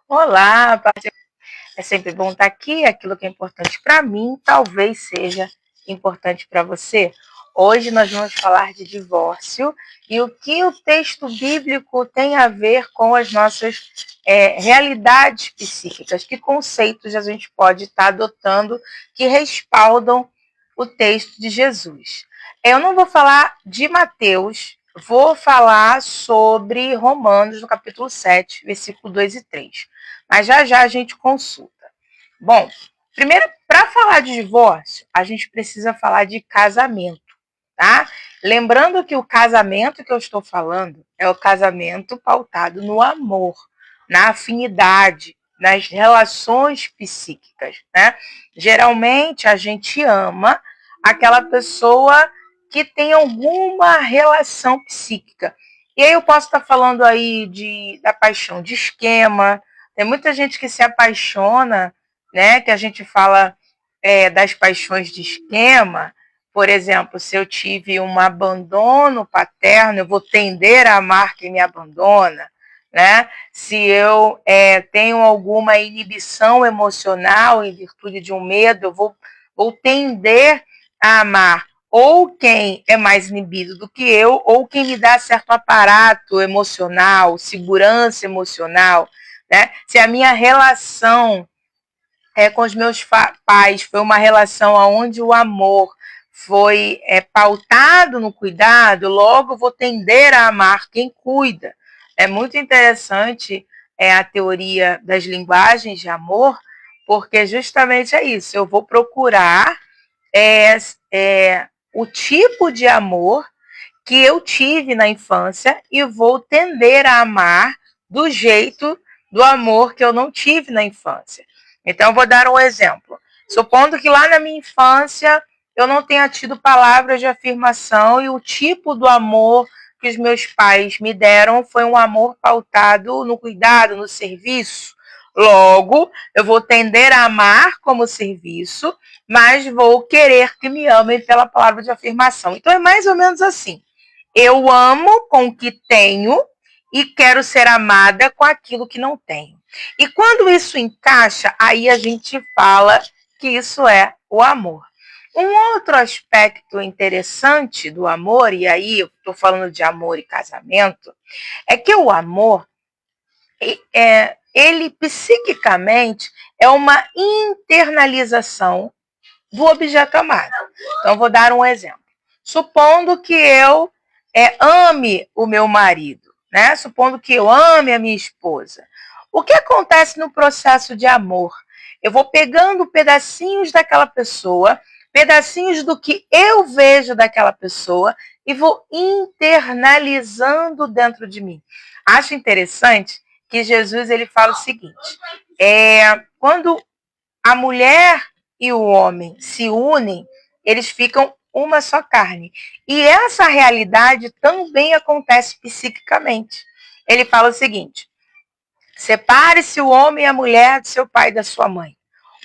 Olá, é sempre bom estar aqui. Aquilo que é importante para mim, talvez seja importante para você. Hoje nós vamos falar de divórcio e o que o texto bíblico tem a ver com as nossas realidades psíquicas, que conceitos a gente pode estar adotando que respaldam o texto de Jesus. Eu não vou falar de Mateus, vou falar sobre Romanos, no capítulo 7, versículo 2 e 3. Mas já já a gente consulta. Bom, primeiro, para falar de divórcio, a gente precisa falar de casamento, tá? Lembrando que o casamento que eu estou falando é o casamento pautado no amor, na afinidade, nas relações psíquicas, né? Geralmente a gente ama aquela pessoa que tem alguma relação psíquica. E aí eu posso estar falando aí da paixão de esquema. Tem muita gente que se apaixona, né? Que a gente fala das paixões de esquema. Por exemplo, se eu tive um abandono paterno, eu vou tender a amar quem me abandona, né? Se eu tenho alguma inibição emocional em virtude de um medo, eu vou tender a amar ou quem é mais inibido do que eu, ou quem me dá certo aparato emocional, segurança emocional, né? Se a minha relação com os meus pais foi uma relação onde o amor foi pautado no cuidado, logo vou tender a amar quem cuida. É muito interessante a teoria das linguagens de amor, porque justamente é isso, eu vou procurar o tipo de amor que eu tive na infância e vou tender a amar do jeito do amor que eu não tive na infância. Então, eu vou dar um exemplo. Supondo que lá na minha infância eu não tenha tido palavras de afirmação e o tipo do amor que os meus pais me deram foi um amor pautado no cuidado, no serviço. Logo, eu vou tender a amar como serviço, mas vou querer que me amem pela palavra de afirmação. Então, é mais ou menos assim. Eu amo com o que tenho e quero ser amada com aquilo que não tenho. E quando isso encaixa, aí a gente fala que isso é o amor. Um outro aspecto interessante do amor, e aí eu estou falando de amor e casamento, é que o amor, ele psiquicamente é uma internalização do objeto amado. Então, vou dar um exemplo. Supondo que eu ame o meu marido, né? Supondo que eu ame a minha esposa. O que acontece no processo de amor? Eu vou pegando pedacinhos daquela pessoa, pedacinhos do que eu vejo daquela pessoa e vou internalizando dentro de mim. Acho interessante que Jesus ele fala o seguinte: quando a mulher e o homem se unem, eles ficam uma só carne. E essa realidade também acontece psiquicamente. Ele fala o seguinte: separe-se o homem e a mulher do seu pai e da sua mãe.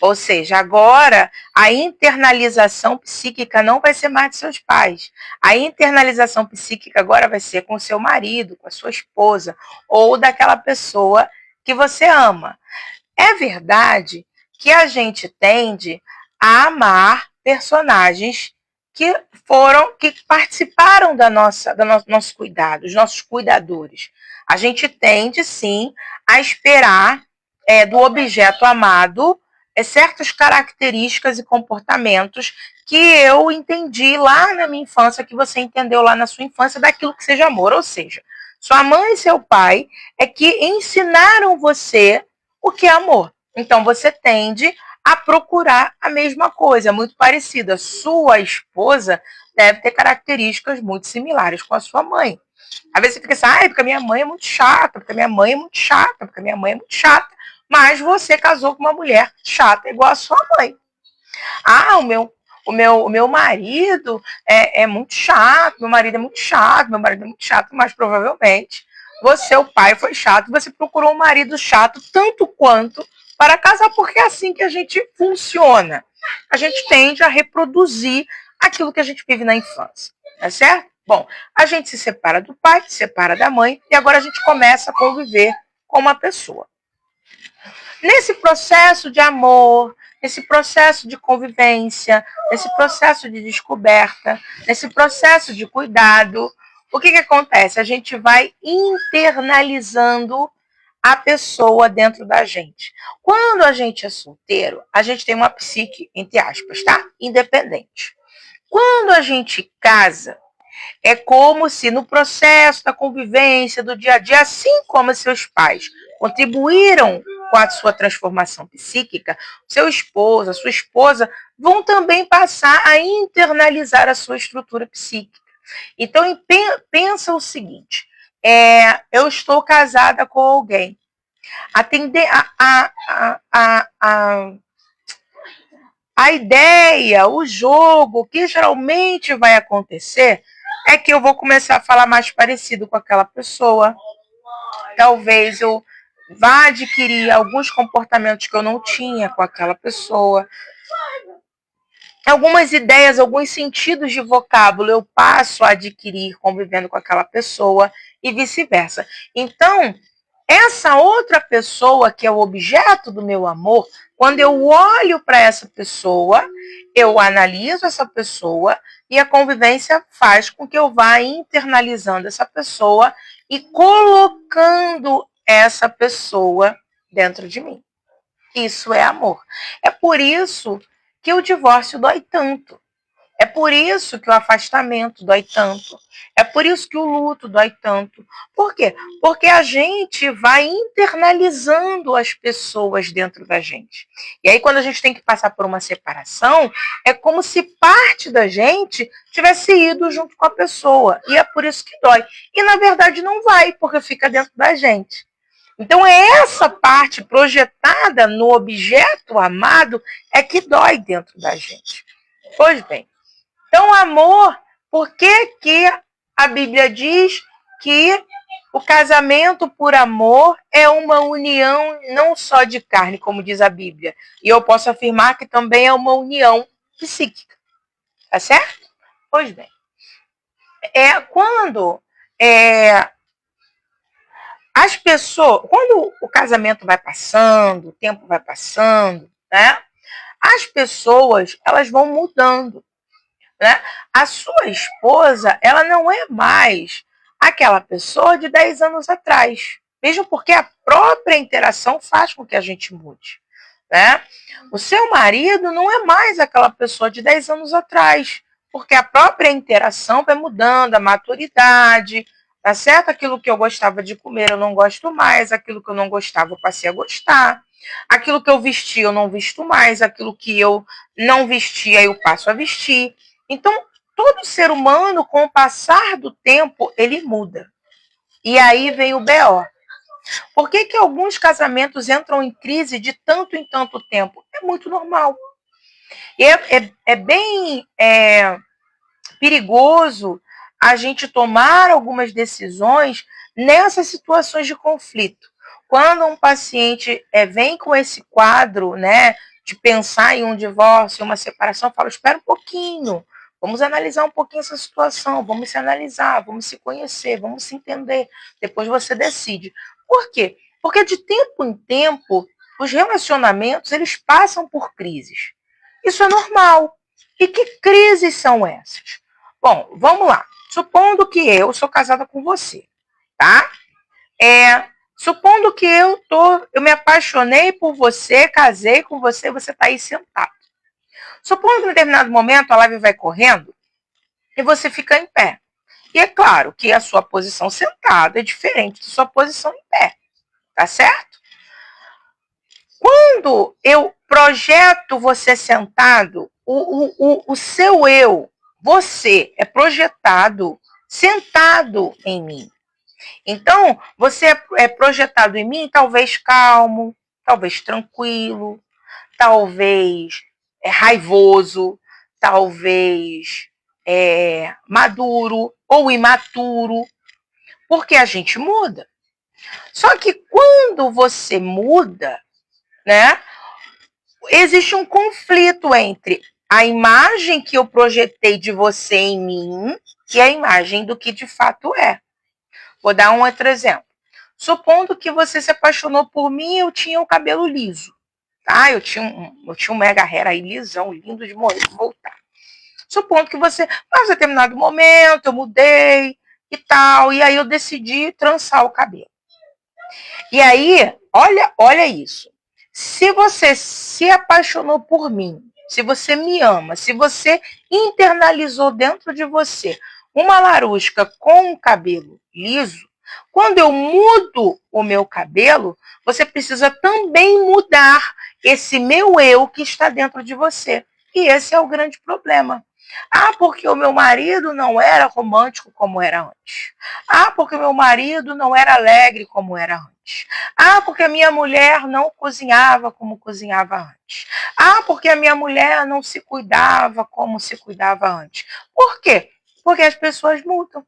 Ou seja, agora a internalização psíquica não vai ser mais de seus pais. A internalização psíquica agora vai ser com o seu marido, com a sua esposa, ou daquela pessoa que você ama. É verdade que a gente tende a amar personagens que participaram do nosso cuidado, os nossos cuidadores. A gente tende, sim, a esperar do objeto amado certas características e comportamentos que eu entendi lá na minha infância, que você entendeu lá na sua infância, daquilo que seja amor. Ou seja, sua mãe e seu pai é que ensinaram você o que é amor. Então, você tende a procurar a mesma coisa, muito parecida. Sua esposa deve ter características muito similares com a sua mãe. Às vezes você fica assim, porque a minha mãe é muito chata, porque a minha mãe é muito chata, porque a minha mãe é muito chata. Mas você casou com uma mulher chata igual a sua mãe. O meu marido é muito chato, meu marido é muito chato, meu marido é muito chato, mas provavelmente você, o pai, foi chato e você procurou um marido chato tanto quanto para casar, porque é assim que a gente funciona. A gente tende a reproduzir aquilo que a gente vive na infância, tá certo? Bom, a gente se separa do pai, se separa da mãe e agora a gente começa a conviver com uma pessoa. Nesse processo de amor, nesse processo de convivência, nesse processo de descoberta, nesse processo de cuidado, o que acontece? A gente vai internalizando a pessoa dentro da gente. Quando a gente é solteiro, a gente tem uma psique, entre aspas, tá? Independente. Quando a gente casa, é como se no processo da convivência, do dia a dia, assim como seus pais contribuíram com a sua transformação psíquica, seu esposo, a sua esposa vão também passar a internalizar a sua estrutura psíquica. Então, pensa o seguinte, eu estou casada com alguém. A ideia, o jogo, que geralmente vai acontecer é que eu vou começar a falar mais parecido com aquela pessoa. Talvez eu vá adquirir alguns comportamentos que eu não tinha com aquela pessoa. Algumas ideias, alguns sentidos de vocábulo eu passo a adquirir convivendo com aquela pessoa e vice-versa. Então, essa outra pessoa que é o objeto do meu amor, quando eu olho para essa pessoa, eu analiso essa pessoa e a convivência faz com que eu vá internalizando essa pessoa e colocando essa pessoa dentro de mim. Isso é amor. É por isso que o divórcio dói tanto. É por isso que o afastamento dói tanto. É por isso que o luto dói tanto. Por quê? Porque a gente vai internalizando as pessoas dentro da gente. E aí, quando a gente tem que passar por uma separação, é como se parte da gente tivesse ido junto com a pessoa. E é por isso que dói. E, na verdade, não vai, porque fica dentro da gente. Então, essa parte projetada no objeto amado é que dói dentro da gente. Pois bem, então, amor, por que a Bíblia diz que o casamento por amor é uma união não só de carne, como diz a Bíblia, e eu posso afirmar que também é uma união psíquica, tá certo? Pois bem, quando as pessoas, quando o casamento vai passando, o tempo vai passando, né? As pessoas, elas vão mudando. Né? A sua esposa, ela não é mais aquela pessoa de 10 anos atrás. Mesmo porque a própria interação faz com que a gente mude. Né? O seu marido não é mais aquela pessoa de 10 anos atrás. Porque a própria interação vai mudando, a maturidade, tá certo? Aquilo que eu gostava de comer eu não gosto mais, aquilo que eu não gostava eu passei a gostar. Aquilo que eu vestia eu não visto mais, aquilo que eu não vestia eu passo a vestir. Então, todo ser humano, com o passar do tempo, ele muda. E aí vem o BO. Por que alguns casamentos entram em crise de tanto em tanto tempo? É muito normal. E é bem perigoso a gente tomar algumas decisões nessas situações de conflito. Quando um paciente vem com esse quadro, né, de pensar em um divórcio, uma separação, eu falo, espera um pouquinho, vamos analisar um pouquinho essa situação, vamos se analisar, vamos se conhecer, vamos se entender, depois você decide. Por quê? Porque de tempo em tempo, os relacionamentos, eles passam por crises. Isso é normal. E que crises são essas? Bom, vamos lá. Supondo que eu sou casada com você, tá? Supondo que eu me apaixonei por você, casei com você, você está aí sentado. Supondo que em determinado momento a live vai correndo e você fica em pé. E é claro que a sua posição sentada é diferente da sua posição em pé, tá certo? Quando eu projeto você sentado, o seu eu, você é projetado sentado em mim. Então, você é projetado em mim, talvez calmo, talvez tranquilo, talvez raivoso, talvez maduro ou imaturo, porque a gente muda. Só que quando você muda, né, existe um conflito entre a imagem que eu projetei de você em mim e a imagem do que de fato é. Vou dar um outro exemplo. Supondo que você se apaixonou por mim e eu tinha o cabelo liso. Tá? Eu tinha um mega hair aí lisão, lindo de morrer, voltar. Supondo que você, mas em determinado momento, eu mudei e tal, e aí eu decidi trançar o cabelo. E aí, olha isso. Se você se apaixonou por mim, se você me ama, se você internalizou dentro de você uma larusca com um cabelo liso, quando eu mudo o meu cabelo, você precisa também mudar esse meu eu que está dentro de você. E esse é o grande problema. Ah, porque o meu marido não era romântico como era antes. Ah, porque o meu marido não era alegre como era antes. Ah, porque a minha mulher não cozinhava como cozinhava antes. Ah, porque a minha mulher não se cuidava como se cuidava antes. Por quê? Porque as pessoas mudam.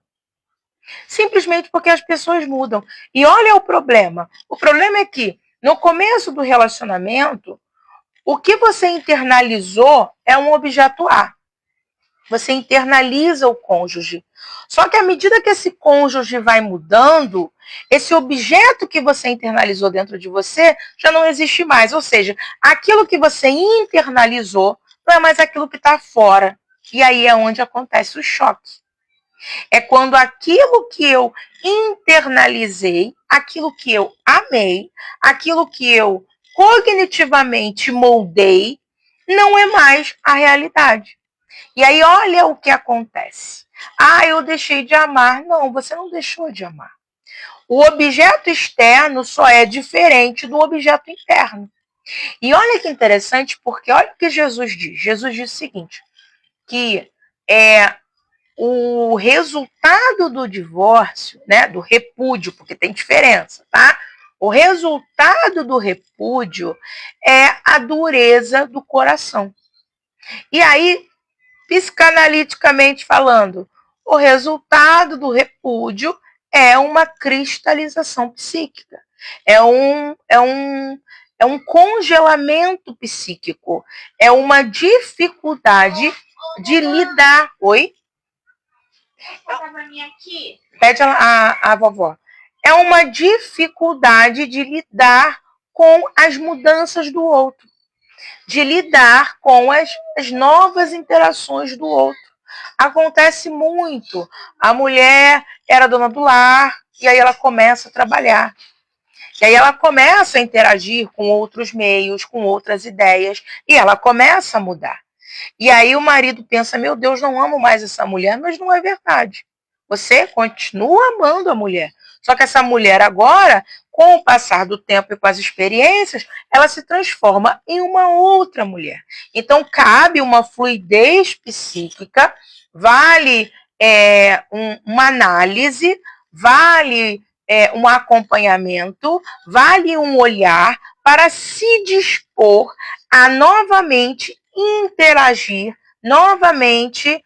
Simplesmente porque as pessoas mudam. E olha o problema. O problema é que, no começo do relacionamento, o que você internalizou é um objeto A. Você internaliza o cônjuge. Só que à medida que esse cônjuge vai mudando, esse objeto que você internalizou dentro de você já não existe mais. Ou seja, aquilo que você internalizou não é mais aquilo que está fora. E aí é onde acontece o choque. É quando aquilo que eu internalizei, aquilo que eu amei, aquilo que eu cognitivamente moldei, não é mais a realidade. E aí, olha o que acontece. Ah, eu deixei de amar. Não, você não deixou de amar. O objeto externo só é diferente do objeto interno. E olha que interessante, porque olha o que Jesus diz. Jesus diz o seguinte, que o resultado do divórcio, né, do repúdio, porque tem diferença, tá? O resultado do repúdio é a dureza do coração. E aí, psicanaliticamente falando, o resultado do repúdio é uma cristalização psíquica. É um congelamento psíquico. É uma dificuldade de lidar. Oi? Pede a vovó. É uma dificuldade de lidar com as mudanças do outro. De lidar com as novas interações do outro. Acontece muito. A mulher era dona do lar e aí ela começa a trabalhar. E aí ela começa a interagir com outros meios, com outras ideias, e ela começa a mudar. E aí o marido pensa, meu Deus, não amo mais essa mulher, mas não é verdade. Você continua amando a mulher. Só que essa mulher agora, com o passar do tempo e com as experiências, ela se transforma em uma outra mulher. Então, cabe uma fluidez psíquica, vale uma análise, vale um acompanhamento, vale um olhar para se dispor a novamente interagir, novamente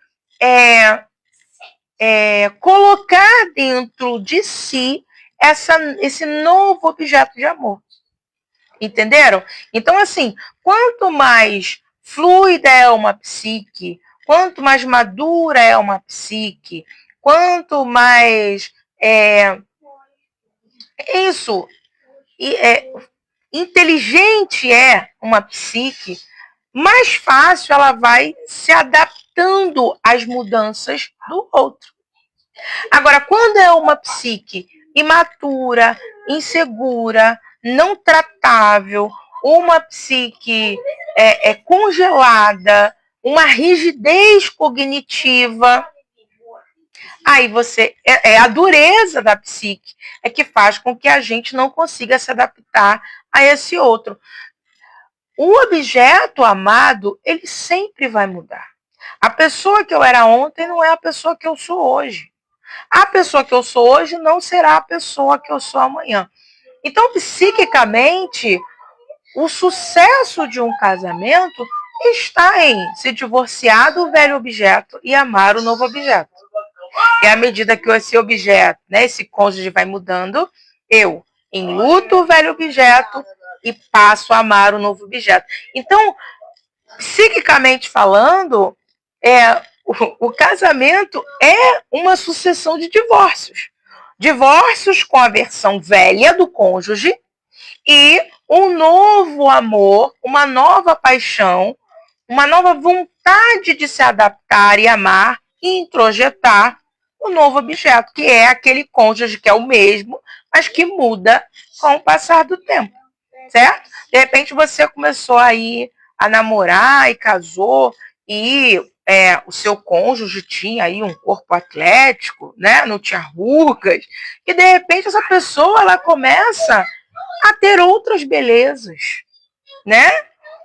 colocar dentro de si esse novo objeto de amor. Entenderam? Então, assim, quanto mais fluida é uma psique, quanto mais madura é uma psique, quanto mais inteligente é uma psique, mais fácil ela vai se adaptando às mudanças do outro. Agora, quando é uma psique imatura, insegura, não tratável, uma psique congelada, uma rigidez cognitiva, aí a dureza da psique é que faz com que a gente não consiga se adaptar a esse outro. O objeto amado, ele sempre vai mudar. A pessoa que eu era ontem não é a pessoa que eu sou hoje. A pessoa que eu sou hoje não será a pessoa que eu sou amanhã. Então, psiquicamente, o sucesso de um casamento está em se divorciar do velho objeto e amar o novo objeto. E à medida que esse objeto, né, esse cônjuge vai mudando, eu enluto o velho objeto e passo a amar o novo objeto. Então, psiquicamente falando, o casamento é uma sucessão de divórcios. Divórcios com a versão velha do cônjuge e um novo amor, uma nova paixão, uma nova vontade de se adaptar e amar e introjetar o novo objeto, que é aquele cônjuge que é o mesmo, mas que muda com o passar do tempo, certo? De repente você começou aí a namorar e casou e o seu cônjuge tinha aí um corpo atlético, né? Não tinha rugas, e de repente essa pessoa ela começa a ter outras belezas, né?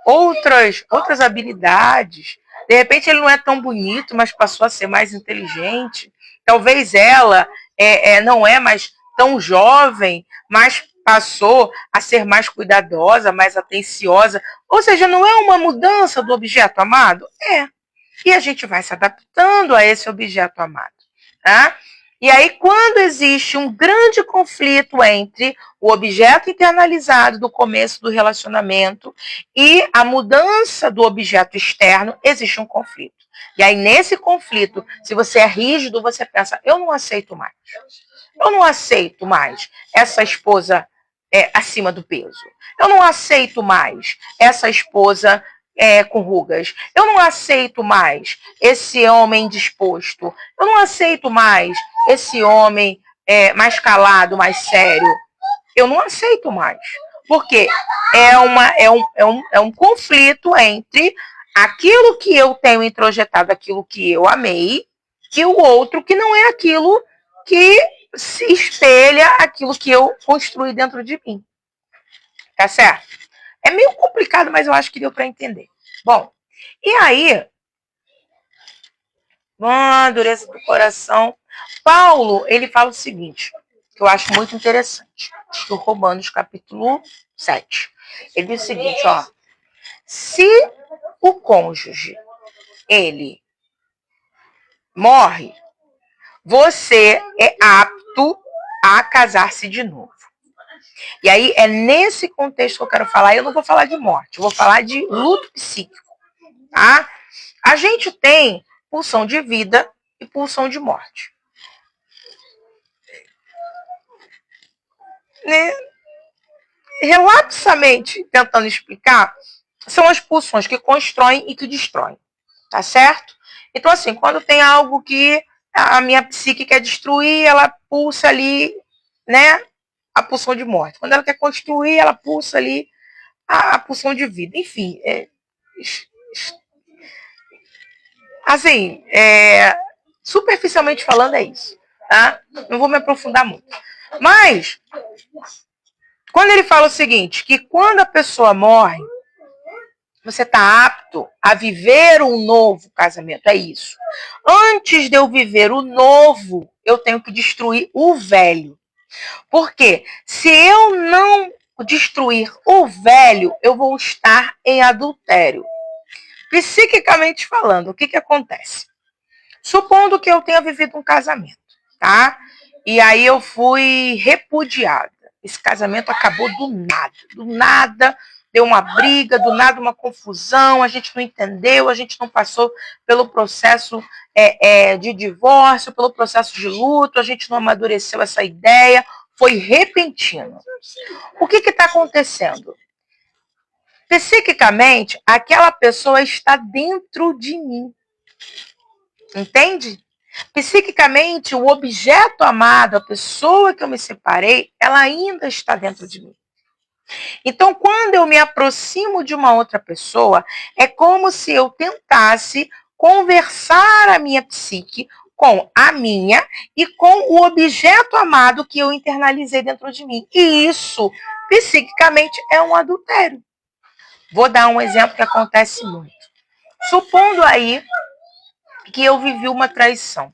Outras habilidades. De repente ele não é tão bonito, mas passou a ser mais inteligente. Talvez ela não é mais tão jovem, mas passou a ser mais cuidadosa, mais atenciosa. Ou seja, não é uma mudança do objeto amado? É. E a gente vai se adaptando a esse objeto amado. Tá? E aí, quando existe um grande conflito entre o objeto internalizado do começo do relacionamento e a mudança do objeto externo, existe um conflito. E aí, nesse conflito, se você é rígido, você pensa, eu não aceito mais. Eu não aceito mais essa esposa acima do peso. Eu não aceito mais essa esposa com rugas. Eu não aceito mais esse homem disposto. Eu não aceito mais esse homem mais calado, mais sério. Eu não aceito mais. Porque é um conflito entre aquilo que eu tenho introjetado, aquilo que eu amei, e o outro que não é aquilo que se espelha aquilo que eu construí dentro de mim. Tá certo? É meio complicado, mas eu acho que deu para entender. Bom, e aí, dureza do coração. Paulo, ele fala o seguinte, que eu acho muito interessante. Do Romanos, capítulo 7. Ele diz o seguinte, ó. Se o cônjuge, ele morre, você é apto a casar-se de novo. E aí, é nesse contexto que eu quero falar. Eu não vou falar de morte, eu vou falar de luto psíquico. Tá? A gente tem pulsão de vida e pulsão de morte. Né? Relapsamente, tentando explicar, são as pulsões que constroem e que destroem. Tá certo? Então, assim, quando tem algo que a minha psique quer destruir, ela pulsa ali, né? A pulsão de morte. Quando ela quer construir, ela pulsa ali a pulsão de vida. Enfim, assim, superficialmente falando é isso, tá? Não vou me aprofundar muito. Mas, quando ele fala o seguinte, que quando a pessoa morre, você está apto a viver um novo casamento, é isso. Antes de eu viver o novo, eu tenho que destruir o velho. Porque se eu não destruir o velho, eu vou estar em adultério. Psiquicamente falando, o que acontece? Supondo que eu tenha vivido um casamento, tá? E aí eu fui repudiada. Esse casamento acabou do nada, deu uma briga, do nada uma confusão, a gente não entendeu, a gente não passou pelo processo de divórcio, pelo processo de luto, a gente não amadureceu essa ideia, foi repentino. O que está acontecendo? Psiquicamente, aquela pessoa está dentro de mim. Entende? Psiquicamente, o objeto amado, a pessoa que eu me separei, ela ainda está dentro de mim. Então, quando eu me aproximo de uma outra pessoa, é como se eu tentasse conversar a minha psique com a minha e com o objeto amado que eu internalizei dentro de mim. E isso, psiquicamente, é um adultério. Vou dar um exemplo que acontece muito. Supondo aí que eu vivi uma traição,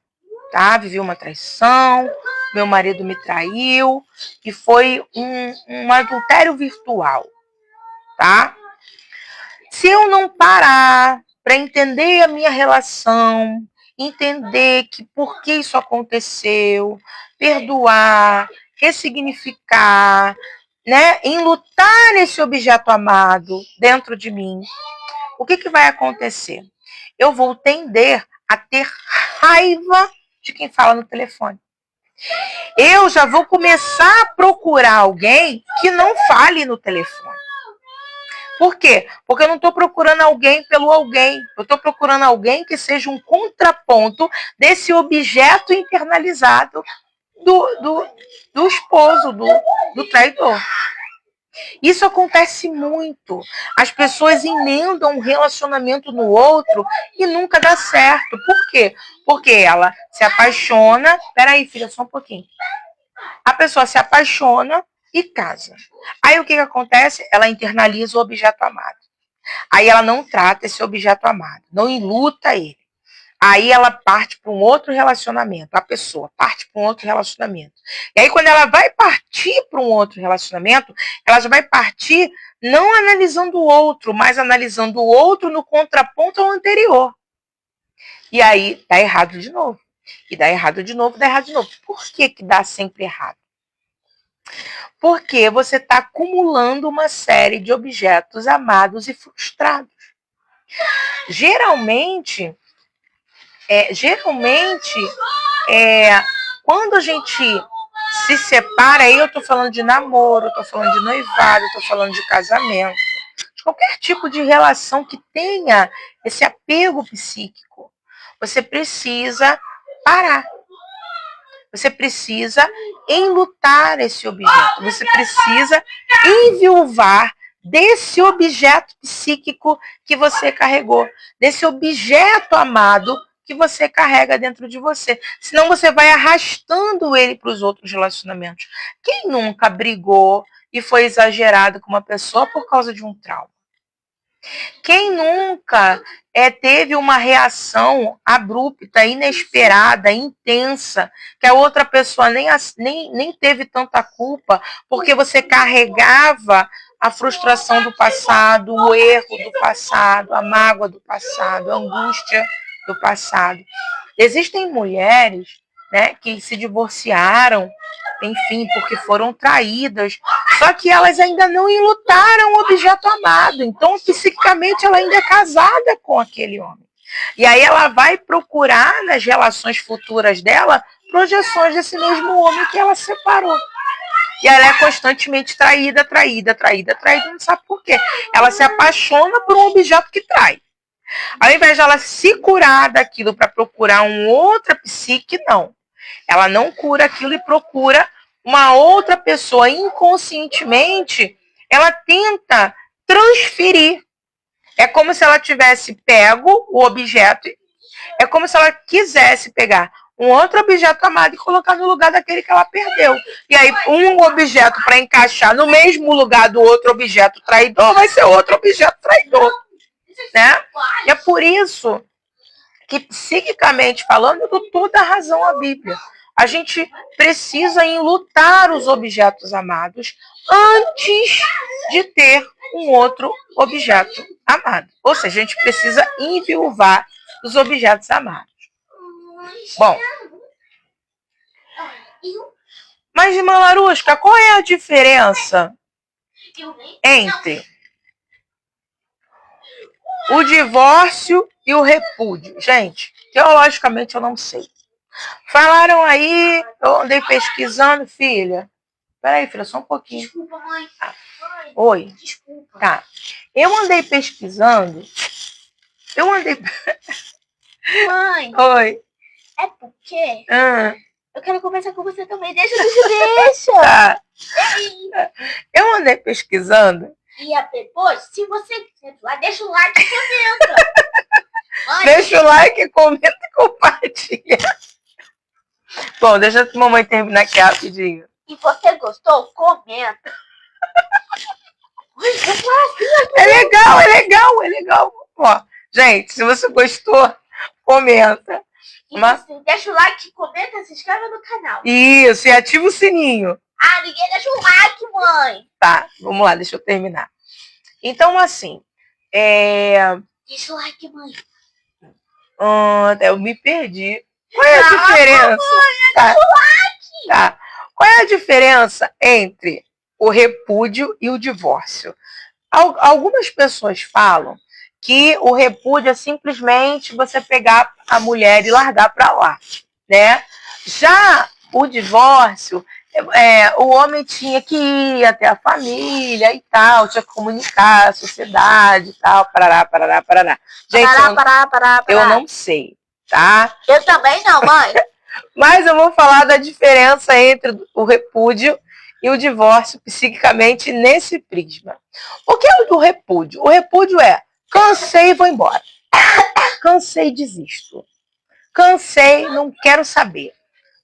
tá? Vivi uma traição, meu marido me traiu, e foi um adultério virtual, tá? Se eu não parar para entender a minha relação, entender que por que isso aconteceu, perdoar, ressignificar, né? Enlutar esse objeto amado dentro de mim, o que vai acontecer? Eu vou tender a ter raiva de quem fala no telefone. Eu já vou começar a procurar alguém que não fale no telefone. Por quê? Porque eu não estou procurando alguém pelo alguém. Eu estou procurando alguém que seja um contraponto desse objeto internalizado do esposo, do traidor. Isso acontece muito. As pessoas emendam um relacionamento no outro e nunca dá certo. Por quê? Porque ela se apaixona. Peraí, filha, só um pouquinho. A pessoa se apaixona e casa. Aí o que acontece? Ela internaliza o objeto amado. Aí ela não trata esse objeto amado, não enluta ele. Aí ela parte para um outro relacionamento, a pessoa parte para um outro relacionamento. E aí quando ela vai partir para um outro relacionamento, ela já vai partir não analisando o outro, mas analisando o outro no contraponto ao anterior. E aí dá errado de novo. E dá errado de novo, dá errado de novo. Por que dá sempre errado? Porque você está acumulando uma série de objetos amados e frustrados. Geralmente, quando a gente se separa, aí eu estou falando de namoro, estou falando de noivado, estou falando de casamento, de qualquer tipo de relação que tenha esse apego psíquico, você precisa parar. Você precisa enlutar esse objeto. Você precisa enviuvar desse objeto psíquico que você carregou, desse objeto amado que você carrega dentro de você. Senão você vai arrastando ele para os outros relacionamentos. Quem nunca brigou e foi exagerado com uma pessoa por causa de um trauma? Quem nunca teve uma reação abrupta, inesperada, intensa, que a outra pessoa nem teve tanta culpa, porque você carregava a frustração do passado, o erro do passado, a mágoa do passado, a angústia do passado. Existem mulheres, né, que se divorciaram, enfim, porque foram traídas, só que elas ainda não enlutaram o objeto amado, então psiquicamente ela ainda é casada com aquele homem. E aí ela vai procurar nas relações futuras dela projeções desse mesmo homem que ela separou. E ela é constantemente traída, não sabe por quê. Ela se apaixona por um objeto que trai. Ao invés de ela se curar daquilo para procurar uma outra psique, não. Ela não cura aquilo e procura uma outra pessoa. Inconscientemente, ela tenta transferir. É como se ela tivesse pego o objeto, é como se ela quisesse pegar um outro objeto amado e colocar no lugar daquele que ela perdeu. E aí, um objeto para encaixar no mesmo lugar do outro objeto traidor vai ser outro objeto traidor. Né? E é por isso que, psiquicamente falando, eu dou toda a razão à Bíblia. A gente precisa enlutar os objetos amados antes de ter um outro objeto amado. Ou seja, a gente precisa enviuvar os objetos amados. Bom, mas, irmã Larusca, qual é a diferença entre o divórcio e o repúdio? Gente, teologicamente eu não sei. Falaram aí, eu andei pesquisando, filha. Peraí, filha, só um pouquinho. Desculpa, mãe. Ah. Oi. Desculpa. Tá. Eu andei pesquisando. Mãe. Oi. É porque Ah. eu quero conversar com você também. Deixa. Tá. Eu andei pesquisando. E depois, se você quiser lá, deixa o like e comenta. Deixa o like, comenta e compartilha. Bom, deixa a mamãe terminar aqui rapidinho. E você gostou? Comenta. É legal. Ó, gente, se você gostou, comenta. E você deixa o like, comenta, se inscreve no canal. Isso, e ativa o sininho. Ah, ninguém deixa o like, mãe. Tá, vamos lá, deixa eu terminar. Então, assim, Deixa o like, mãe. Eu me perdi. Qual é a diferença? Mãe, tá. Deixa o like. Tá. Qual é a diferença entre o repúdio e o divórcio? Algumas pessoas falam que o repúdio é simplesmente você pegar a mulher e largar para lá, né? Já o divórcio, o homem tinha que ir até a família e tal, tinha que comunicar a sociedade e tal, parará, parará, parará. Gente, eu não sei, tá? Eu também não, mãe. Mas eu vou falar da diferença entre o repúdio e o divórcio psiquicamente nesse prisma. O que é o repúdio? O repúdio é cansei e vou embora. Cansei e desisto. Cansei, não quero saber.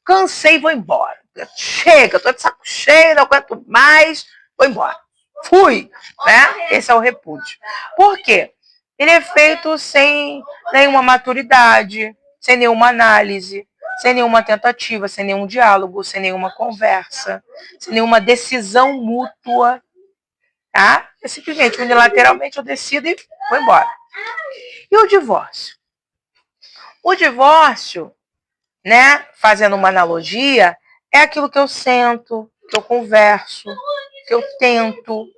Cansei e vou embora. Chega, tô de saco cheio, não aguento mais, vou embora. Fui, né? Esse é o repúdio. Por quê? Ele é feito sem nenhuma maturidade, sem nenhuma análise, sem nenhuma tentativa, sem nenhum diálogo, sem nenhuma conversa, sem nenhuma decisão mútua, tá? É simplesmente, unilateralmente, eu decido e vou embora. E o divórcio? O divórcio, né, fazendo uma analogia, é aquilo que eu sento, que eu converso, que eu tento,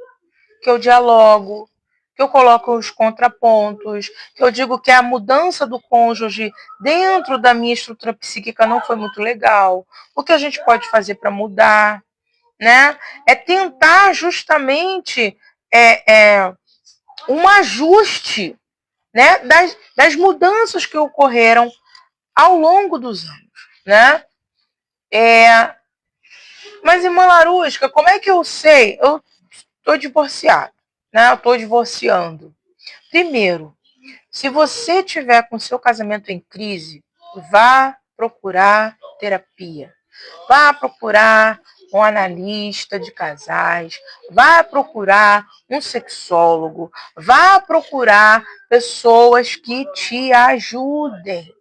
que eu dialogo, que eu coloco os contrapontos, que eu digo que a mudança do cônjuge dentro da minha estrutura psíquica não foi muito legal. O que a gente pode fazer para mudar, né? É tentar justamente um ajuste, né, das mudanças que ocorreram ao longo dos anos, né? Mas, irmã Larusca, como é que eu sei? Eu estou divorciado, né? Eu estou divorciando. Primeiro, se você tiver com seu casamento em crise, vá procurar terapia. Vá procurar um analista de casais, vá procurar um sexólogo, vá procurar pessoas que te ajudem.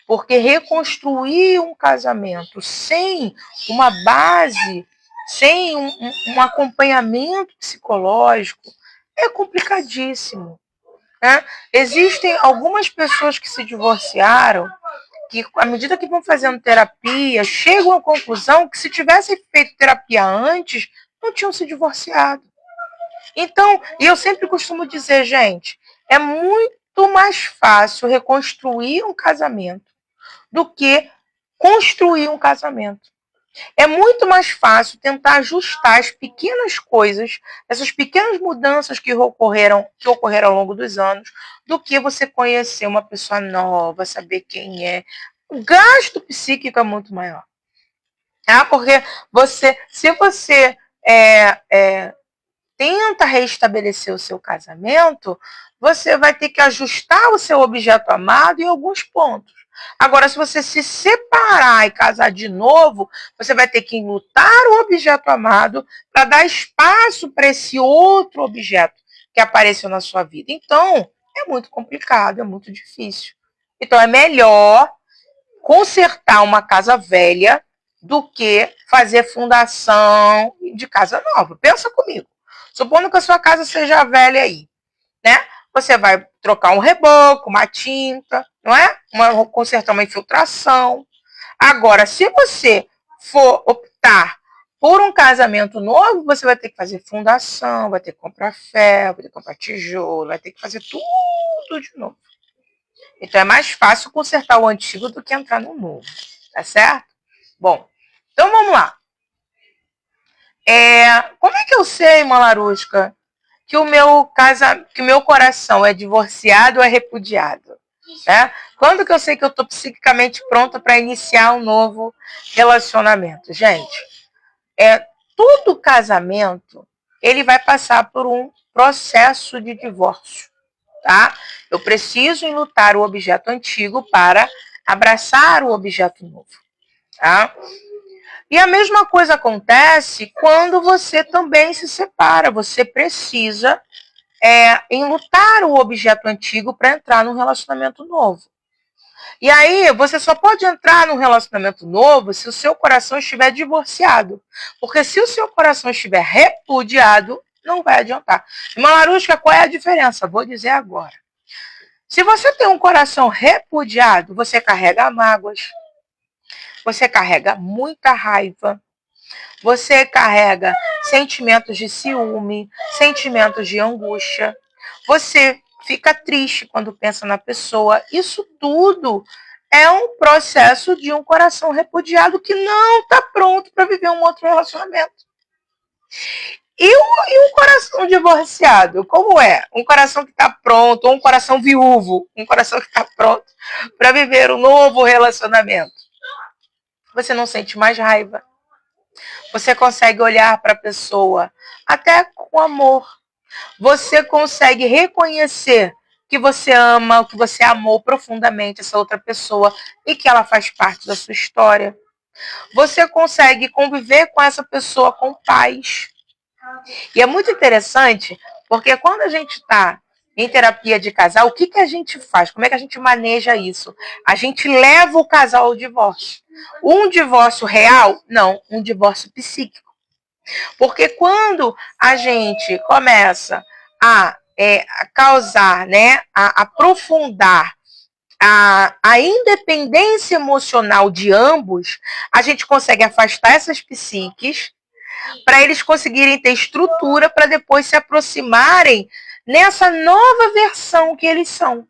Porque reconstruir um casamento sem uma base, sem um acompanhamento psicológico, é complicadíssimo. Né? Existem algumas pessoas que se divorciaram que, à medida que vão fazendo terapia, chegam à conclusão que se tivessem feito terapia antes, não tinham se divorciado. Então, e eu sempre costumo dizer, gente, é muito mais fácil reconstruir um casamento do que construir um casamento. É muito mais fácil tentar ajustar as pequenas coisas, essas pequenas mudanças que ocorreram ao longo dos anos, do que você conhecer uma pessoa nova, saber quem é. O gasto psíquico é muito maior. Tá? Porque se você tenta restabelecer o seu casamento, você vai ter que ajustar o seu objeto amado em alguns pontos. Agora, se você se separar e casar de novo, você vai ter que enlutar o objeto amado para dar espaço para esse outro objeto que apareceu na sua vida. Então, é muito complicado, é muito difícil. Então, é melhor consertar uma casa velha do que fazer fundação de casa nova. Pensa comigo. Supondo que a sua casa seja velha aí, né? Você vai trocar um reboco, uma tinta, não é? Consertar uma infiltração. Agora, se você for optar por um casamento novo, você vai ter que fazer fundação, vai ter que comprar ferro, vai ter que comprar tijolo, vai ter que fazer tudo de novo. Então é mais fácil consertar o antigo do que entrar no novo, tá certo? Bom, então vamos lá. Como é que eu sei, irmã Larusca, que o meu coração é divorciado ou é repudiado? Né? Quando que eu sei que eu estou psiquicamente pronta para iniciar um novo relacionamento? Gente, todo casamento ele vai passar por um processo de divórcio. Tá? Eu preciso enlutar o objeto antigo para abraçar o objeto novo. Tá? E a mesma coisa acontece quando você também se separa. Você precisa enlutar o objeto antigo para entrar num relacionamento novo. E aí, você só pode entrar num relacionamento novo se o seu coração estiver divorciado. Porque se o seu coração estiver repudiado, não vai adiantar. Irmã Larusca, qual é a diferença? Vou dizer agora. Se você tem um coração repudiado, você carrega mágoas, você carrega muita raiva, você carrega sentimentos de ciúme, sentimentos de angústia, você fica triste quando pensa na pessoa. Isso tudo é um processo de um coração repudiado que não está pronto para viver um outro relacionamento. E um coração divorciado, como é? Um coração que está pronto, ou um coração viúvo, um coração que está pronto para viver um novo relacionamento. Você não sente mais raiva. Você consegue olhar para a pessoa até com amor. Você consegue reconhecer que você ama, que você amou profundamente essa outra pessoa e que ela faz parte da sua história. Você consegue conviver com essa pessoa com paz. E é muito interessante, porque quando a gente está em terapia de casal, o que a gente faz? Como é que a gente maneja isso? A gente leva o casal ao divórcio. Um divórcio real? Não, um divórcio psíquico. Porque quando a gente começa a causar, né, a aprofundar a independência emocional de ambos, a gente consegue afastar essas psiques para eles conseguirem ter estrutura para depois se aproximarem nessa nova versão que eles são.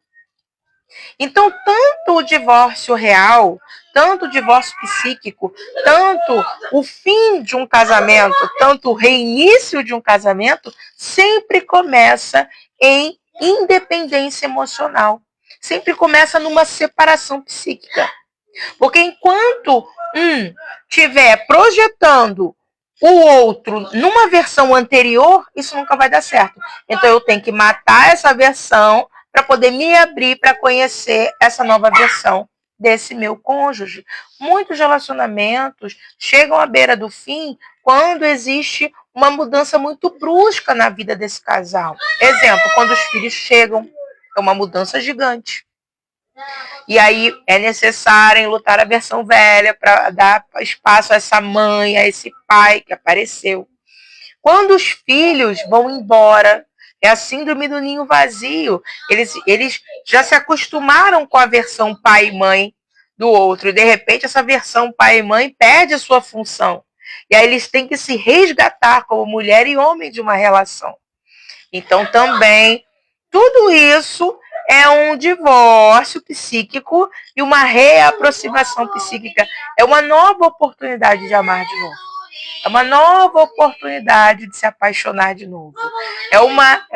Então, tanto o divórcio real, tanto o divórcio psíquico, tanto o fim de um casamento, tanto o reinício de um casamento, sempre começa em independência emocional. Sempre começa numa separação psíquica. Porque enquanto um estiver projetando o outro numa versão anterior, isso nunca vai dar certo. Então eu tenho que matar essa versão para poder me abrir para conhecer essa nova versão desse meu cônjuge. Muitos relacionamentos chegam à beira do fim quando existe uma mudança muito brusca na vida desse casal. Exemplo, quando os filhos chegam, é uma mudança gigante. E aí é necessário lutar a versão velha para dar espaço a essa mãe, a esse pai que apareceu. Quando os filhos vão embora, é a síndrome do ninho vazio. Eles já se acostumaram com a versão pai e mãe do outro. E de repente essa versão pai e mãe perde a sua função. E aí eles têm que se resgatar como mulher e homem de uma relação. Então também tudo isso é um divórcio psíquico e uma reaproximação psíquica. É uma nova oportunidade de amar de novo. É uma nova oportunidade de se apaixonar de novo. É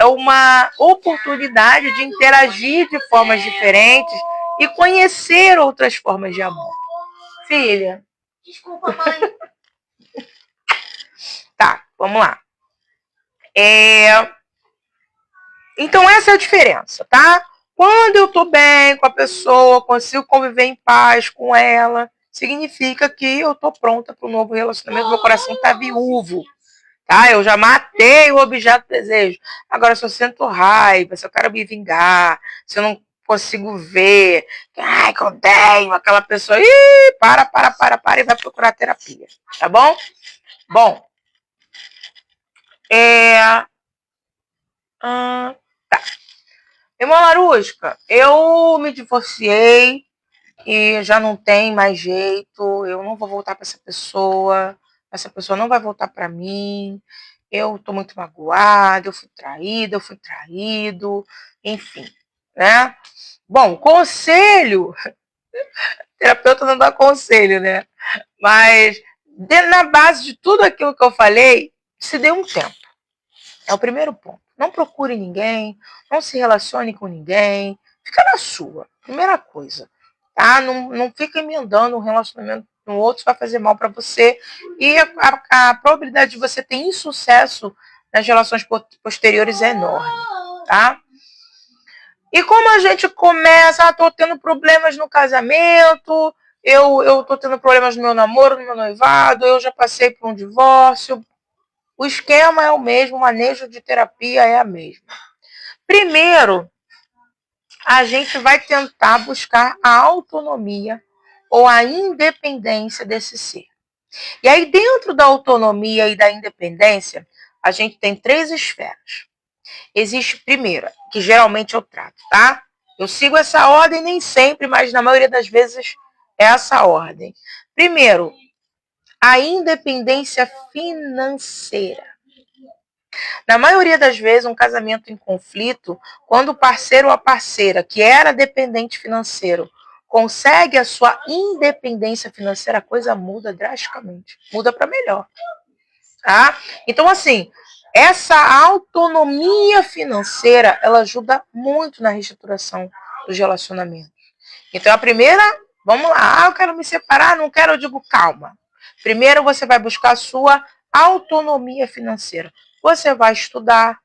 uma oportunidade de interagir de formas diferentes e conhecer outras formas de amor. Filha. Desculpa, mãe. Tá, vamos lá. Então essa é a diferença, tá? Quando eu tô bem com a pessoa, consigo conviver em paz com ela, significa que eu tô pronta para um novo relacionamento, meu coração tá viúvo, tá? Eu já matei o objeto do desejo. Agora, se eu sinto raiva, se eu quero me vingar, se eu não consigo ver, ai, que eu odeio aquela pessoa, para e vai procurar terapia, tá bom? Bom, tá. Irmã Larusca, eu me divorciei e já não tem mais jeito, eu não vou voltar para essa pessoa não vai voltar para mim, eu tô muito magoada, eu fui traída, eu fui traído, enfim, né? Bom, conselho, terapeuta não dá conselho, né? Mas na base de tudo aquilo que eu falei, se dê um tempo. É o primeiro ponto. Não procure ninguém, não se relacione com ninguém, fica na sua. Primeira coisa, tá? Não fica emendando um relacionamento no outro, vai fazer mal para você. E a probabilidade de você ter insucesso nas relações posteriores é enorme, tá? E como a gente começa, tô tendo problemas no casamento, eu tô tendo problemas no meu namoro, no meu noivado, eu já passei por um divórcio. O esquema é o mesmo, o manejo de terapia é a mesma. Primeiro, a gente vai tentar buscar a autonomia ou a independência desse ser. E aí, dentro da autonomia e da independência, a gente tem 3 esferas. Existe primeira, que geralmente eu trato, tá? Eu sigo essa ordem nem sempre, mas na maioria das vezes é essa ordem. Primeiro, a independência financeira. Na maioria das vezes, um casamento em conflito, quando o parceiro ou a parceira, que era dependente financeiro, consegue a sua independência financeira, a coisa muda drasticamente. Muda para melhor. Tá? Então, assim, essa autonomia financeira, ela ajuda muito na reestruturação dos relacionamentos. Então, a primeira, vamos lá, eu quero me separar, não quero, eu digo, calma. Primeiro, você vai buscar a sua autonomia financeira. Você vai estudar,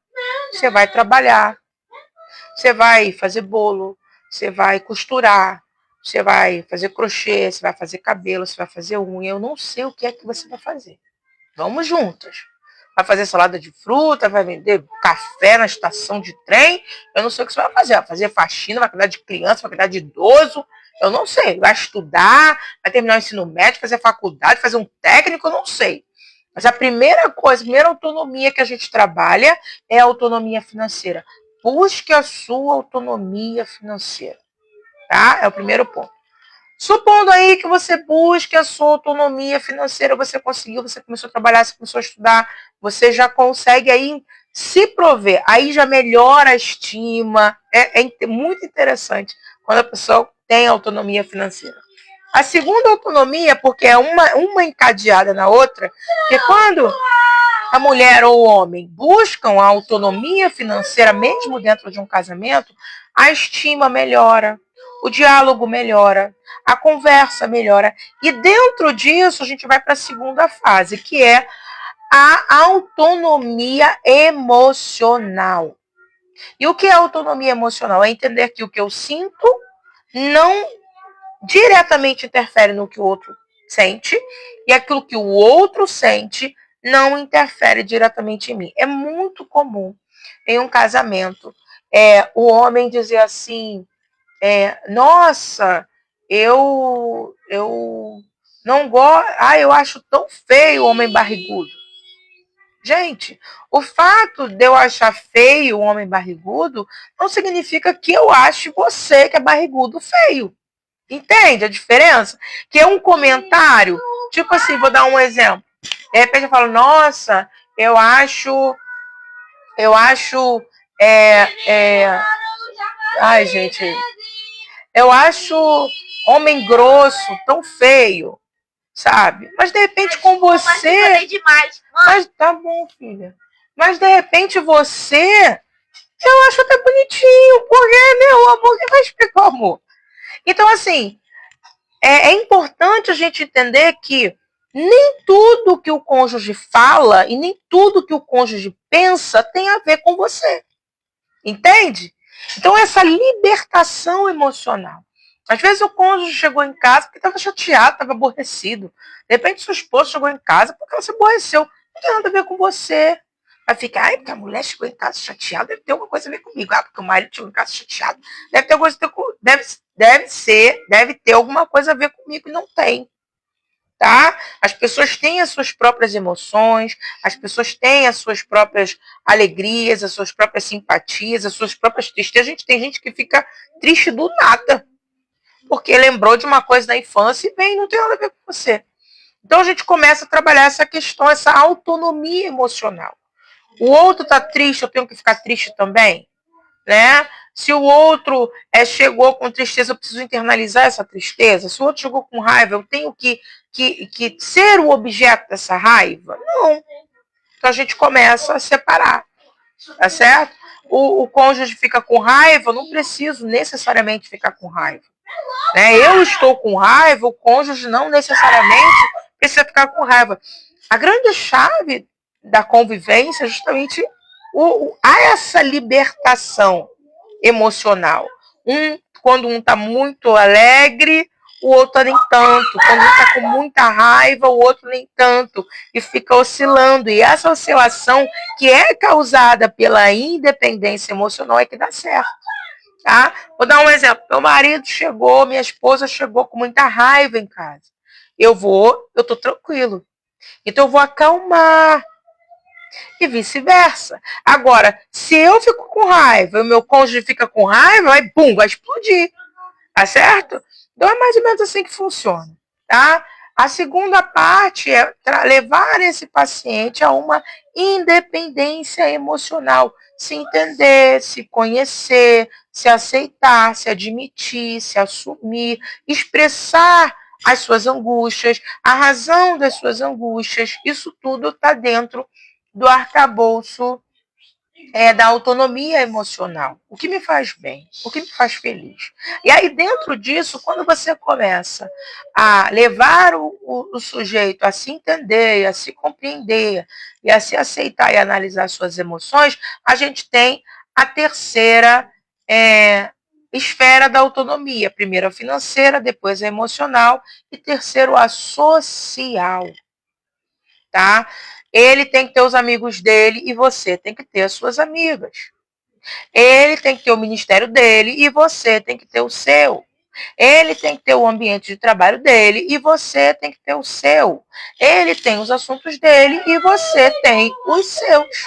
você vai trabalhar, você vai fazer bolo, você vai costurar, você vai fazer crochê, você vai fazer cabelo, você vai fazer unha. Eu não sei o que é que você vai fazer. Vamos juntas. Vai fazer salada de fruta, vai vender café na estação de trem. Eu não sei o que você vai fazer. Vai fazer faxina, vai cuidar de criança, vai cuidar de idoso. Eu não sei. Vai estudar, vai terminar o ensino médio, fazer faculdade, fazer um técnico, eu não sei. Mas a primeira coisa, a primeira autonomia que a gente trabalha é a autonomia financeira. Busque a sua autonomia financeira. Tá? É o primeiro ponto. Supondo aí que você busque a sua autonomia financeira, você conseguiu, você começou a trabalhar, você começou a estudar, você já consegue aí se prover, aí já melhora a estima, é muito interessante quando a pessoa tem autonomia financeira. A segunda autonomia, porque é uma encadeada na outra, que quando a mulher ou o homem buscam a autonomia financeira, mesmo dentro de um casamento, a estima melhora, o diálogo melhora, a conversa melhora. E dentro disso, a gente vai para a segunda fase, que é a autonomia emocional. E o que é autonomia emocional? É entender que o que eu sinto não diretamente interfere no que o outro sente, e aquilo que o outro sente não interfere diretamente em mim. É muito comum em um casamento o homem dizer assim, nossa, eu não gosto, eu acho tão feio o homem barrigudo. Gente, o fato de eu achar feio o homem barrigudo não significa que eu ache você que é barrigudo feio. Entende a diferença? Que é um comentário, tipo assim, vou dar um exemplo. De repente eu falo, nossa, eu acho, ai gente, eu acho homem grosso tão feio, sabe? Mas de repente com você, mas tá bom, filha. Mas de repente você, eu acho até bonitinho, porque meu amor, que vai explicar o amor. Então assim, é importante a gente entender que nem tudo que o cônjuge fala e nem tudo que o cônjuge pensa tem a ver com você. Entende? Então, essa libertação emocional. Às vezes o cônjuge chegou em casa porque estava chateado, estava aborrecido. De repente, sua esposa chegou em casa porque ela se aborreceu. Não tem nada a ver com você. Vai ficar, porque a mulher chegou em casa chateada, deve ter alguma coisa a ver comigo. Porque o marido chegou em casa chateado, deve ter alguma coisa, deve ter alguma coisa a ver comigo e não tem. Tá? As pessoas têm as suas próprias emoções, as pessoas têm as suas próprias alegrias, as suas próprias simpatias, as suas próprias tristezas. Tem gente que fica triste do nada, porque lembrou de uma coisa da infância e vem, não tem nada a ver com você. Então a gente começa a trabalhar essa questão, essa autonomia emocional. O outro está triste, eu tenho que ficar triste também? Né? Se o outro chegou com tristeza, eu preciso internalizar essa tristeza. Se o outro chegou com raiva, eu tenho que ser o objeto dessa raiva? Não. Então a gente começa a separar, tá certo? O cônjuge fica com raiva, eu não preciso necessariamente ficar com raiva. Né? Eu estou com raiva, o cônjuge não necessariamente precisa ficar com raiva. A grande chave da convivência é justamente há essa libertação emocional. Quando um está muito alegre, o outro nem tanto. Quando um está com muita raiva, o outro nem tanto. E fica oscilando. E essa oscilação que é causada pela independência emocional é que dá certo. Tá? Vou dar um exemplo. Meu marido chegou, minha esposa chegou com muita raiva em casa. Eu estou tranquilo. Então eu vou acalmar. E vice-versa. Agora, se eu fico com raiva e o meu cônjuge fica com raiva, vai explodir. Tá certo? Então é mais ou menos assim que funciona. Tá? A segunda parte é levar esse paciente a uma independência emocional. se entender, se conhecer, se aceitar, se admitir, se assumir, expressar as suas angústias, a razão das suas angústias. Isso tudo está dentro do arcabouço da autonomia emocional. O que me faz bem, o que me faz feliz. E aí, dentro disso, quando você começa a levar o sujeito a se entender, a se compreender, e a se aceitar e analisar suas emoções, a gente tem a terceira esfera da autonomia. Primeiro a financeira, depois a emocional e terceiro a social. Tá? Ele tem que ter os amigos dele e você tem que ter as suas amigas. Ele tem que ter o ministério dele e você tem que ter o seu. Ele tem que ter o ambiente de trabalho dele e você tem que ter o seu. Ele tem os assuntos dele e você tem os seus.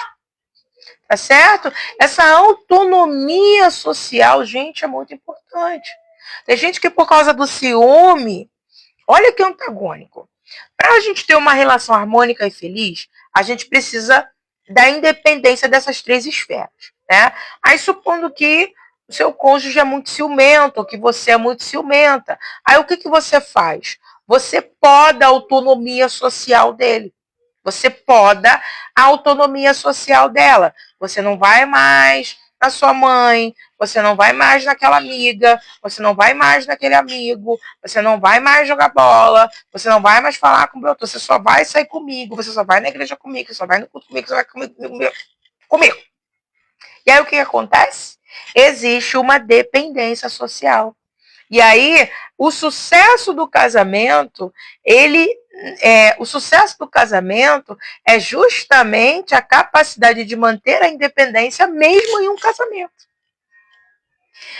Tá certo? Essa autonomia social, gente, é muito importante. Tem gente que por causa do ciúme, olha que antagônico. Para a gente ter uma relação harmônica e feliz, a gente precisa da independência dessas três esferas. Né? Aí, supondo que o seu cônjuge é muito ciumento, ou que você é muito ciumenta, aí o que você faz? Você poda a autonomia social dele. Você poda a autonomia social dela. Você não vai mais na sua mãe, você não vai mais naquela amiga, você não vai mais naquele amigo, você não vai mais jogar bola, você não vai mais falar com o meu, você só vai sair comigo, você só vai na igreja comigo, você só vai no culto comigo, você vai comigo. E aí o que acontece? Existe uma dependência social. E aí, o sucesso do casamento, o sucesso do casamento é justamente a capacidade de manter a independência mesmo em um casamento.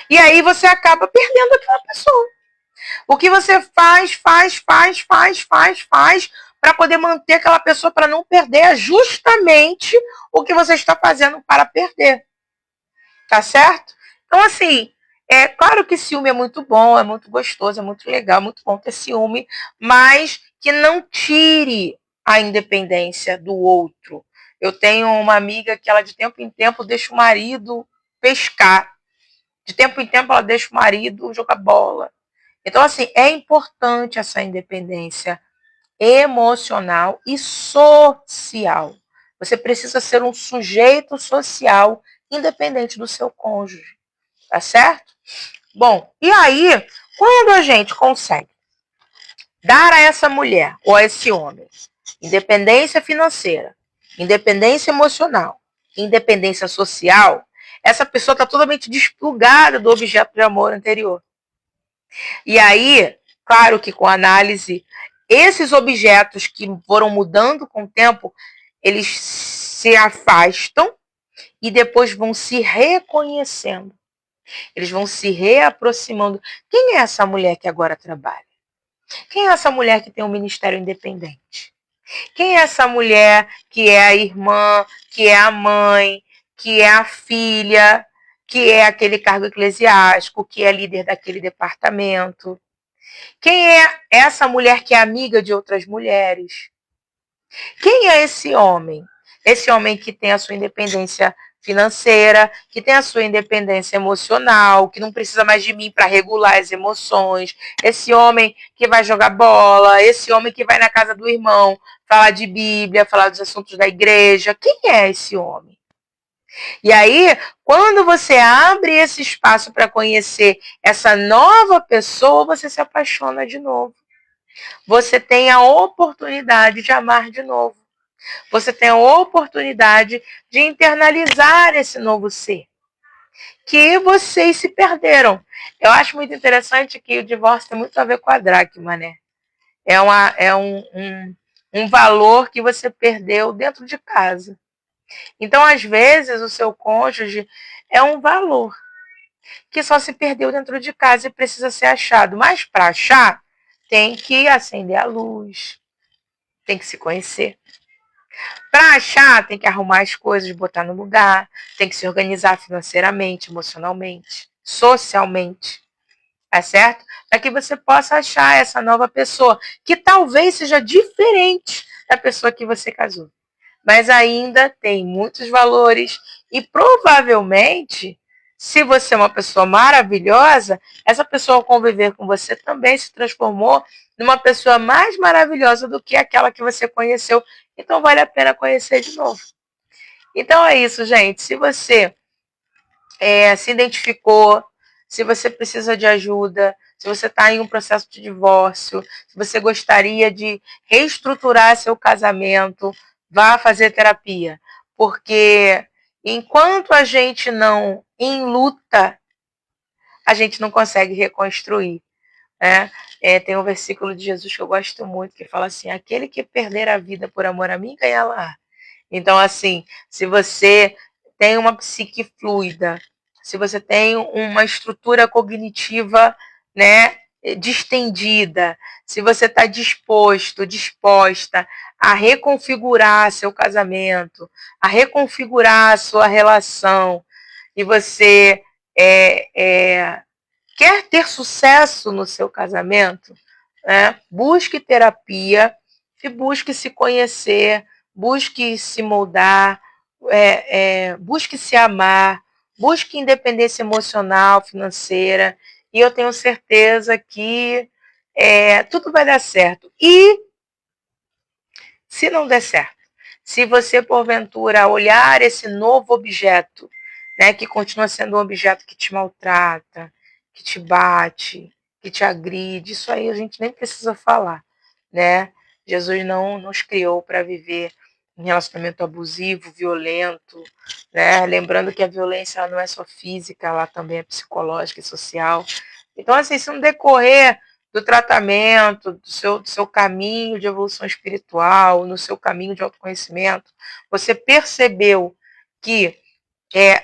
E aí você acaba perdendo aquela pessoa. O que você faz para poder manter aquela pessoa, para não perder, é justamente o que você está fazendo para perder. Tá certo? Então, assim, é claro que ciúme é muito bom, é muito gostoso, é muito legal, é muito bom ter ciúme, mas que não tire a independência do outro. Eu tenho uma amiga que ela de tempo em tempo deixa o marido pescar. De tempo em tempo ela deixa o marido jogar bola. Então, assim, é importante essa independência emocional e social. Você precisa ser um sujeito social independente do seu cônjuge. Tá certo? Bom, e aí, quando a gente consegue dar a essa mulher ou a esse homem independência financeira, independência emocional, independência social, essa pessoa está totalmente desplugada do objeto de amor anterior. E aí, claro que com análise, esses objetos que foram mudando com o tempo, eles se afastam e depois vão se reconhecendo. Eles vão se reaproximando. Quem é essa mulher que agora trabalha? Quem é essa mulher que tem um ministério independente? Quem é essa mulher que é a irmã, que é a mãe, que é a filha, que é aquele cargo eclesiástico, que é líder daquele departamento? Quem é essa mulher que é amiga de outras mulheres? Quem é esse homem? Esse homem que tem a sua independência financeira, que tem a sua independência emocional, que não precisa mais de mim para regular as emoções. Esse homem que vai jogar bola, esse homem que vai na casa do irmão falar de Bíblia, falar dos assuntos da igreja. Quem é esse homem? E aí, quando você abre esse espaço para conhecer essa nova pessoa, você se apaixona de novo. Você tem a oportunidade de amar de novo. Você tem a oportunidade de internalizar esse novo ser. Que vocês se perderam. Eu acho muito interessante que o divórcio tem muito a ver com a dracma, né? É um valor que você perdeu dentro de casa. Então, às vezes, o seu cônjuge é um valor que só se perdeu dentro de casa e precisa ser achado. Mas para achar, tem que acender a luz, tem que se conhecer. Para achar, tem que arrumar as coisas, botar no lugar, tem que se organizar financeiramente, emocionalmente, socialmente, tá certo? Para que você possa achar essa nova pessoa, que talvez seja diferente da pessoa que você casou. Mas ainda tem muitos valores E provavelmente, se você é uma pessoa maravilhosa, essa pessoa ao conviver com você também se transformou numa pessoa mais maravilhosa do que aquela que você conheceu. Então vale a pena conhecer de novo. Então é isso, gente. Se você se identificou, se você precisa de ajuda, se você está em um processo de divórcio, se você gostaria de reestruturar seu casamento, vá fazer terapia. Porque enquanto a gente não enluta, a gente não consegue reconstruir. Né? Tem um versículo de Jesus que eu gosto muito, que fala assim: aquele que perder a vida por amor a mim, ganhá-la. Então, assim, se você tem uma psique fluida, se você tem uma estrutura cognitiva, né, distendida, se você está disposta a reconfigurar seu casamento, a reconfigurar a sua relação, e você quer ter sucesso no seu casamento, né, busque terapia e busque se conhecer, busque se moldar, busque se amar, busque independência emocional, financeira, e eu tenho certeza que tudo vai dar certo. E se não der certo, se você porventura olhar esse novo objeto, né, que continua sendo um objeto que te maltrata, que te bate, que te agride, isso aí a gente nem precisa falar, né? Jesus não nos criou para viver em relacionamento abusivo, violento, né? Lembrando que a violência ela não é só física, ela também é psicológica e social. Então, assim, se no decorrer do tratamento, do seu caminho de evolução espiritual, no seu caminho de autoconhecimento, você percebeu que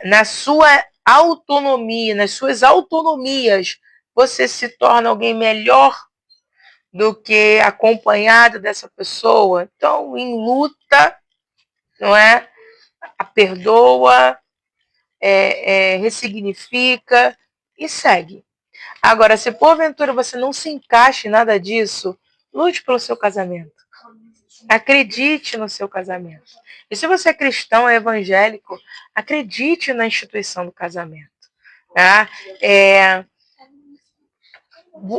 na sua autonomia, nas suas autonomias, você se torna alguém melhor do que acompanhado dessa pessoa. Então, em luta, não é? A perdoa, ressignifica e segue. Agora, se porventura você não se encaixa em nada disso, lute pelo seu casamento. Acredite no seu casamento. E se você é cristão, é evangélico, acredite na instituição do casamento. Tá?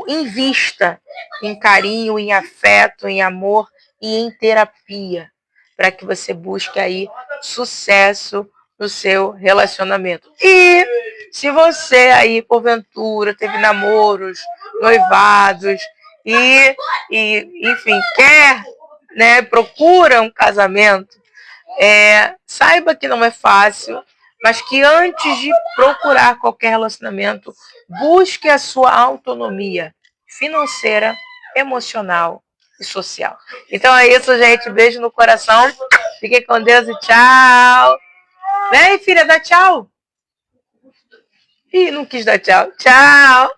Invista em carinho, em afeto, em amor e em terapia, para que você busque aí sucesso no seu relacionamento. E se você aí, porventura, teve namoros, noivados enfim, quer, né, procura um casamento, saiba que não é fácil, mas que antes de procurar qualquer relacionamento, busque a sua autonomia financeira, emocional e social. Então é isso, gente. Beijo no coração. Fiquem com Deus e tchau. Vem, filha, dá tchau. Ih, não quis dar tchau. Tchau.